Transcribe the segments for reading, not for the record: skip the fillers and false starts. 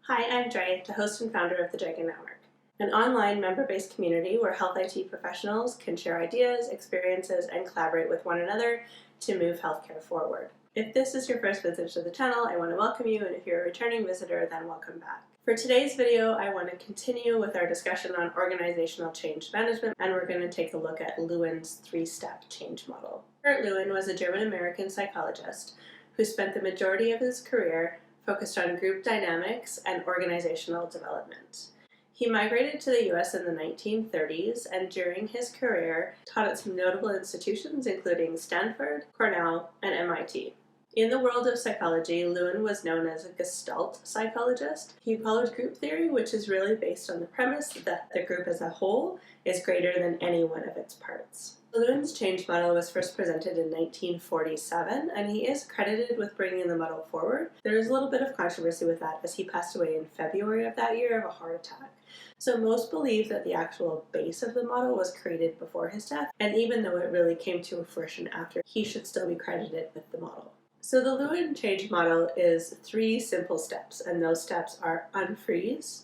Hi, I'm Dre, the host and founder of the Draegan Network, an online member-based community where health IT professionals can share ideas, experiences, and collaborate with one another to move healthcare forward. If this is your first visit to the channel, I want to welcome you, and if you're a returning visitor, then welcome back. For today's video, I want to continue with our discussion on organizational change management, and we're going to take a look at Lewin's three-step change model. Kurt Lewin was a German-American psychologist who spent the majority of his career focused on group dynamics and organizational development. He migrated to the US in the 1930s and during his career taught at some notable institutions including Stanford, Cornell, and MIT. In the world of psychology, Lewin was known as a Gestalt psychologist. He followed group theory, which is really based on the premise that the group as a whole is greater than any one of its parts. Lewin's change model was first presented in 1947, and he is credited with bringing the model forward. There is a little bit of controversy with that, as he passed away in February of that year of a heart attack. So most believe that the actual base of the model was created before his death, and even though it really came to fruition after, he should still be credited with the model. So the Lewin change model is 3 simple steps, and those steps are unfreeze,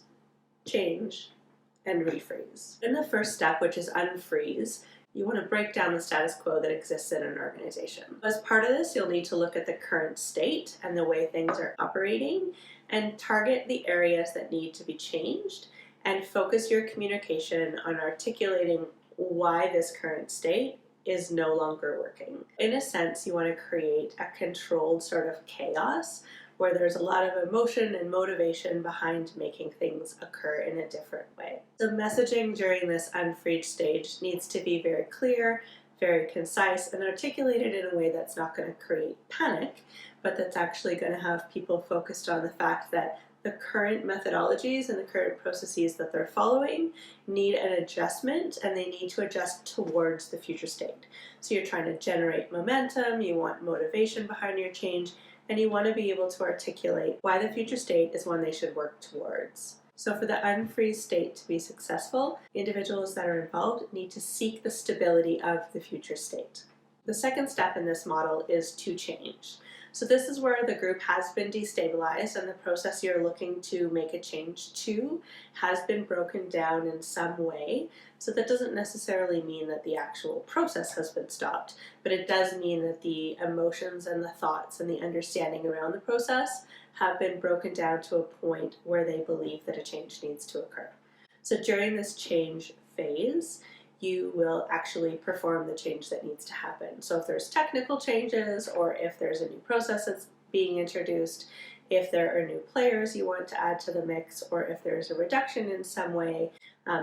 change, and refreeze. In the first step, which is unfreeze, you want to break down the status quo that exists in an organization. As part of this, you'll need to look at the current state and the way things are operating and target the areas that need to be changed and focus your communication on articulating why this current state is no longer working. In a sense, you want to create a controlled sort of chaos where there's a lot of emotion and motivation behind making things occur in a different way. The messaging during this unfreeze stage needs to be very clear, very concise, and articulated in a way that's not going to create panic, but that's actually going to have people focused on the fact that the current methodologies and the current processes that they're following need an adjustment, and they need to adjust towards the future state. So you're trying to generate momentum, you want motivation behind your change, and you want to be able to articulate why the future state is one they should work towards. So for the unfreeze state to be successful, individuals that are involved need to seek the stability of the future state. The second step in this model is to change. So this is where the group has been destabilized and the process you're looking to make a change to has been broken down in some way. So that doesn't necessarily mean that the actual process has been stopped, but it does mean that the emotions and the thoughts and the understanding around the process have been broken down to a point where they believe that a change needs to occur. So during this change phase, you will actually perform the change that needs to happen. So if there's technical changes, or if there's a new process that's being introduced, if there are new players you want to add to the mix, or if there's a reduction in some way,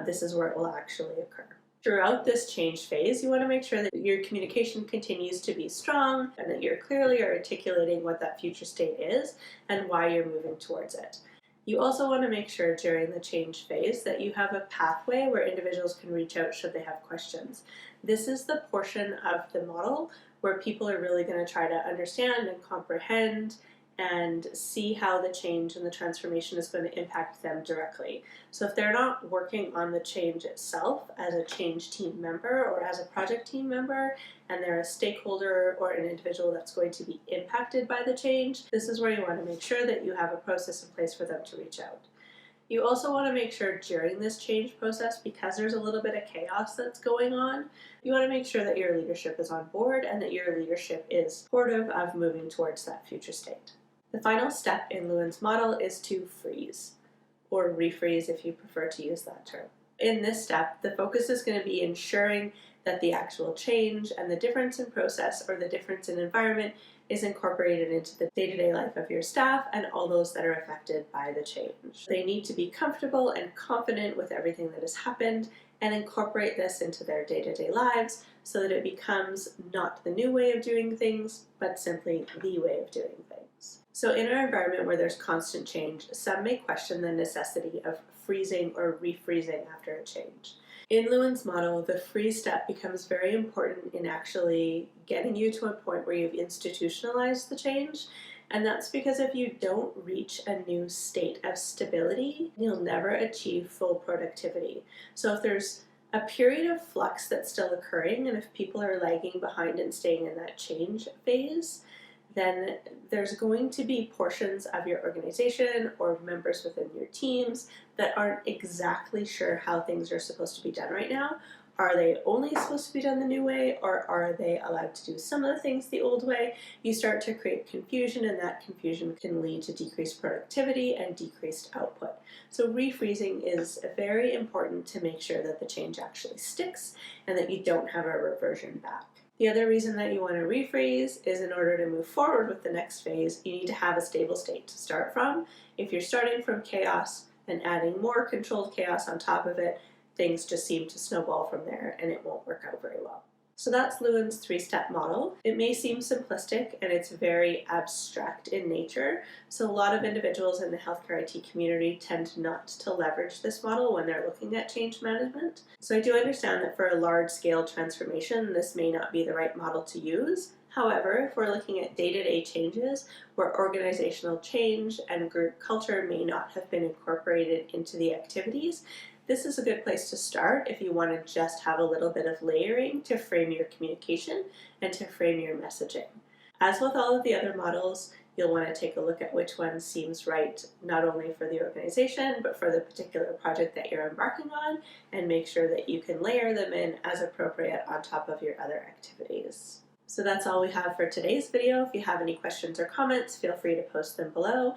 this is where it will actually occur. Throughout this change phase, you want to make sure that your communication continues to be strong and that you're clearly articulating what that future state is and why you're moving towards it. You also want to make sure during the change phase that you have a pathway where individuals can reach out should they have questions. This is the portion of the model where people are really going to try to understand and comprehend and see how the change and the transformation is going to impact them directly. So if they're not working on the change itself as a change team member or as a project team member, and they're a stakeholder or an individual that's going to be impacted by the change, this is where you want to make sure that you have a process in place for them to reach out. You also want to make sure during this change process, because there's a little bit of chaos that's going on, you want to make sure that your leadership is on board and that your leadership is supportive of moving towards that future state. The final step in Lewin's model is to freeze, or refreeze if you prefer to use that term. In this step, the focus is going to be ensuring that the actual change and the difference in process or the difference in environment is incorporated into the day-to-day life of your staff and all those that are affected by the change. They need to be comfortable and confident with everything that has happened and incorporate this into their day-to-day lives so that it becomes not the new way of doing things, but simply the way of doing things. So in our environment where there's constant change, some may question the necessity of freezing or refreezing after a change. In Lewin's model, the freeze step becomes very important in actually getting you to a point where you've institutionalized the change, and that's because if you don't reach a new state of stability, you'll never achieve full productivity. So if there's a period of flux that's still occurring, and if people are lagging behind and staying in that change phase, then there's going to be portions of your organization or members within your teams that aren't exactly sure how things are supposed to be done right now. Are they only supposed to be done the new way, or are they allowed to do some of the things the old way? You start to create confusion, and that confusion can lead to decreased productivity and decreased output. So refreezing is very important to make sure that the change actually sticks and that you don't have a reversion back. The other reason that you want to refreeze is in order to move forward with the next phase, you need to have a stable state to start from. If you're starting from chaos and adding more controlled chaos on top of it, things just seem to snowball from there and it won't work out very well. So that's Lewin's 3-step model. It may seem simplistic and it's very abstract in nature, so a lot of individuals in the healthcare IT community tend not to leverage this model when they're looking at change management. So I do understand that for a large-scale transformation, this may not be the right model to use. However, if we're looking at day-to-day changes where organizational change and group culture may not have been incorporated into the activities, this is a good place to start if you want to just have a little bit of layering to frame your communication and to frame your messaging. As with all of the other models, you'll want to take a look at which one seems right not only for the organization but for the particular project that you're embarking on, and make sure that you can layer them in as appropriate on top of your other activities. So that's all we have for today's video. If you have any questions or comments, feel free to post them below.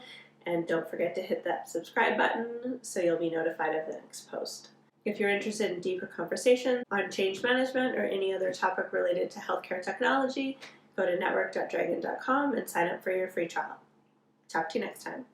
And don't forget to hit that subscribe button so you'll be notified of the next post. If you're interested in deeper conversation on change management or any other topic related to healthcare technology, go to network.draegan.com and sign up for your free trial. Talk to you next time.